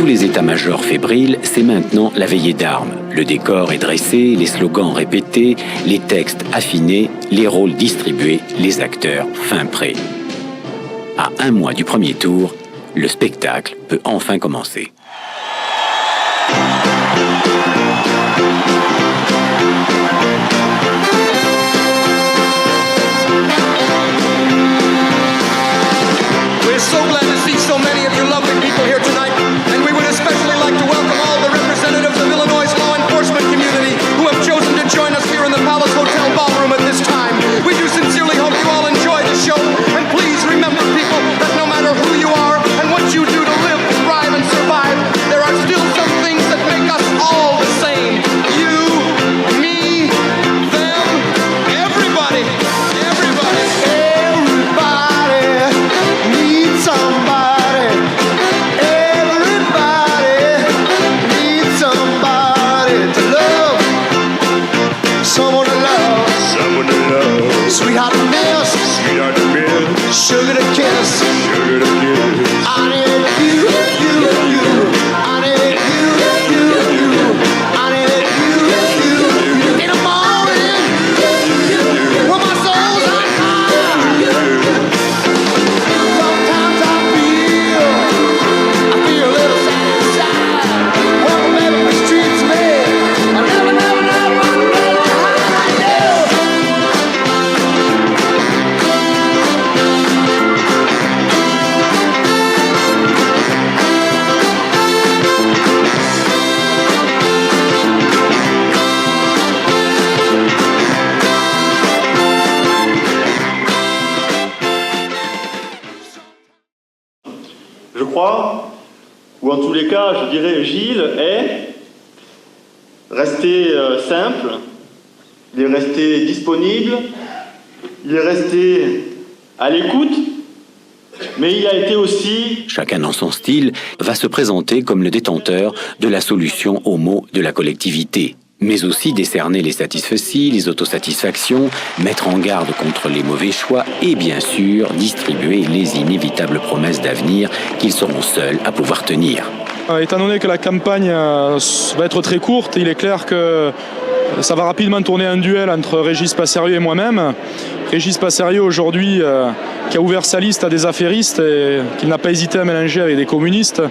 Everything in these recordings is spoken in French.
les états-majors fébriles, c'est maintenant la veillée d'armes. Le décor est dressé, les slogans répétés, les textes affinés, les rôles distribués, les acteurs fin prêts. À un mois du premier tour, le spectacle peut enfin commencer. We're so glad to see so many of you lovely people here tonight, and we would especially like to welcome all the representatives of Illinois' law enforcement community who have chosen to join us here in the Palace Hotel Ballroom at this time. We do sincerely hope you all enjoy the show, and please remember, people, that no matter who you are and what you do to live, thrive, and survive, there are still some things that make us all the same. You, me, them, everybody. Everybody. Everybody needs somebody. Everybody needs somebody to love. Someone to love. Someone to love. Sweetheart to miss. Sweetheart to miss. Sugar to kiss. Sugar to kiss. I need you, you, you. I need you, you, you. I need you, you, you. In the morning, when my soul's on fire. Sometimes I feel a little sad inside. What the baby streets me. I never how I do. Je crois, ou en tous les cas, je dirais, Gilles est resté simple, il est resté disponible, il est resté à l'écoute, mais il a été aussi... Chacun dans son style va se présenter comme le détenteur de la solution aux maux de la collectivité, mais aussi décerner les satisfecits, les autosatisfactions, mettre en garde contre les mauvais choix et bien sûr distribuer les inévitables promesses d'avenir qu'ils seront seuls à pouvoir tenir. Étant donné que la campagne va être très courte, il est clair que ça va rapidement tourner un duel entre Régis Passerieu et moi-même. Régis Passerieu aujourd'hui qui a ouvert sa liste à des affairistes et qui n'a pas hésité à mélanger avec des communistes.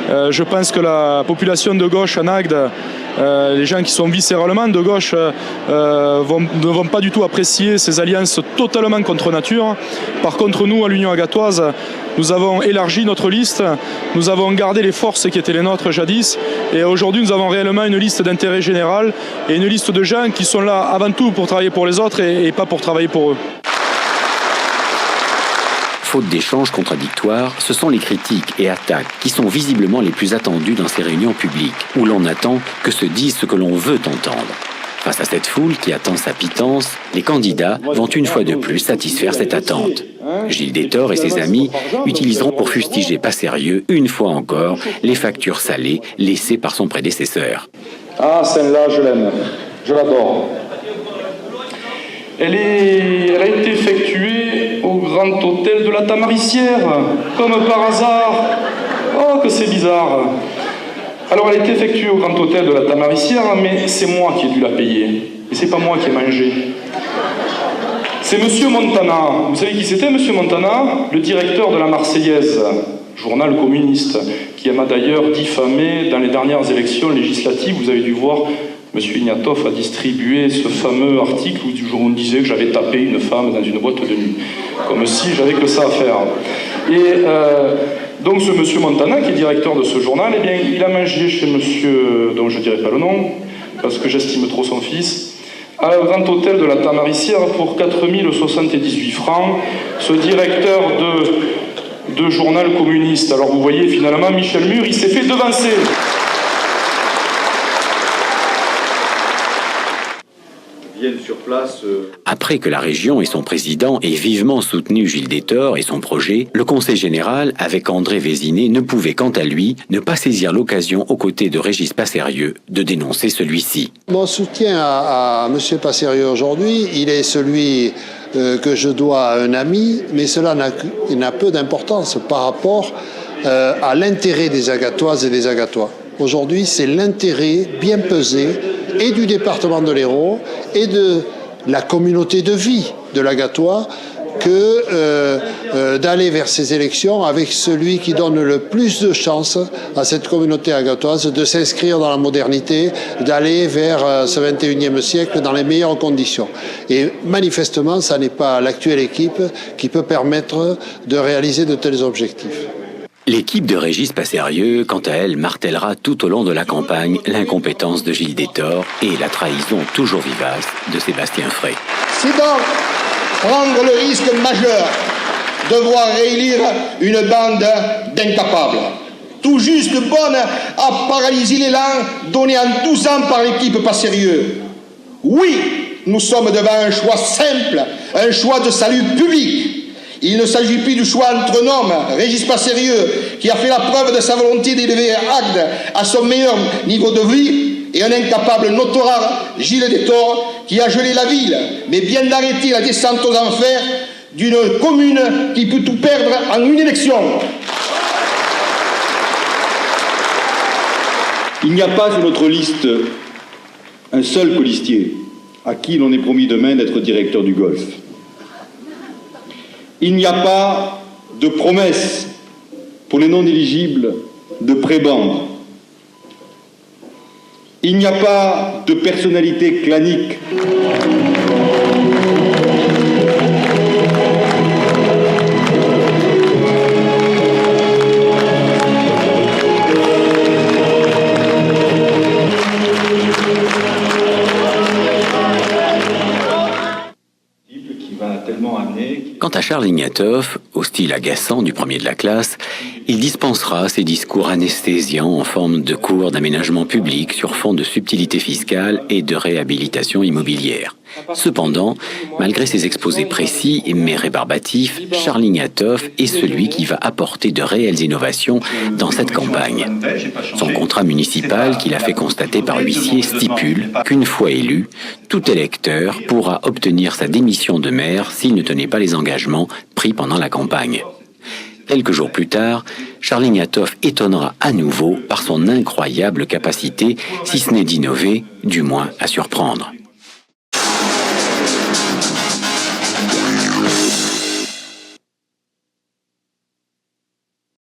Je pense que la population de gauche en Agde, les gens qui sont viscéralement de gauche ne vont pas du tout apprécier ces alliances totalement contre nature. Par contre, nous, à l'Union agatoise, nous avons élargi notre liste, nous avons gardé les forces qui étaient les nôtres jadis, et aujourd'hui nous avons réellement une liste d'intérêt général et une liste de gens qui sont là avant tout pour travailler pour les autres et pas pour travailler pour eux. Faute d'échanges contradictoires, ce sont les critiques et attaques qui sont visiblement les plus attendues dans ces réunions publiques, où l'on attend que se dise ce que l'on veut entendre. Face à cette foule qui attend sa pitance, les candidats vont une fois de plus satisfaire cette attente. Gilles Détor et ses amis utiliseront pour fustiger Passerieu, une fois encore, les factures salées laissées par son prédécesseur. Ah, celle-là, je l'aime, je l'adore. Elle a été effectuée au Grand Hôtel de la Tamaricière, comme par hasard. Oh, que c'est bizarre. Alors, elle a été effectuée au Grand Hôtel de la Tamaricière, mais c'est moi qui ai dû la payer. Et c'est pas moi qui ai mangé. C'est Monsieur Montana. Vous savez qui c'était, Monsieur Montana? Le directeur de la Marseillaise, journal communiste, qui m'a d'ailleurs diffamé dans les dernières élections législatives. Vous avez dû voir... Monsieur Ignatov a distribué ce fameux article où on disait que j'avais tapé une femme dans une boîte de nuit. Comme si j'avais que ça à faire. Et donc ce monsieur Montana, qui est directeur de ce journal, eh bien, il a mangé chez monsieur, dont je ne dirai pas le nom, parce que j'estime trop son fils, à un Grand Hôtel de la Tamaricière pour 4078 francs, ce directeur de journal communiste. Alors vous voyez, finalement, Michel Mur, il s'est fait devancer. Sur place, Après que la région et son président aient vivement soutenu Gilles Détor et son projet, le Conseil général, avec André Vézinet, ne pouvait quant à lui ne pas saisir l'occasion aux côtés de Régis Passerieu de dénoncer celui-ci. Mon soutien à M. Passerieu aujourd'hui, il est celui que je dois à un ami, mais cela n'a peu d'importance par rapport à l'intérêt des Agatoises et des Agatois. Aujourd'hui, c'est l'intérêt bien pesé et du département de l'Hérault et de la communauté de vie de l'Agatois que d'aller vers ces élections avec celui qui donne le plus de chances à cette communauté agatoise de s'inscrire dans la modernité, d'aller vers ce 21e siècle dans les meilleures conditions. Et manifestement, ça n'est pas l'actuelle équipe qui peut permettre de réaliser de tels objectifs. L'équipe de Régis Passerieux, quant à elle, martèlera tout au long de la campagne l'incompétence de Gilles Détord et la trahison toujours vivace de Sébastien Frey. C'est donc prendre le risque majeur de voir réélire une bande d'incapables, tout juste bonne à paralyser l'élan donné en tous ans par l'équipe Passerieux. Oui, nous sommes devant un choix simple, un choix de salut public. Il ne s'agit plus du choix entre un homme, Régis Passerieux, qui a fait la preuve de sa volonté d'élever Agde à son meilleur niveau de vie, et un incapable notoire, Gilles Détord, qui a gelé la ville, mais bien d'arrêter la descente aux enfers d'une commune qui peut tout perdre en une élection. Il n'y a pas sur notre liste un seul colistier à qui l'on est promis demain d'être directeur du golf. Il n'y a pas de promesse pour les non-éligibles de prébande. Il n'y a pas de personnalité clanique. Quant à Charles Ignatov, au style agaçant du premier de la classe, il dispensera ses discours anesthésiants en forme de cours d'aménagement public sur fond de subtilité fiscale et de réhabilitation immobilière. Cependant, malgré ses exposés précis mais rébarbatifs, Charles Ignatov est celui qui va apporter de réelles innovations dans cette campagne. Son contrat municipal, qu'il a fait constater par huissier, stipule qu'une fois élu, tout électeur pourra obtenir sa démission de maire s'il ne tenait pas les engagements pris pendant la campagne. Quelques jours plus tard, Charles Ignatov étonnera à nouveau par son incroyable capacité, si ce n'est d'innover, du moins à surprendre.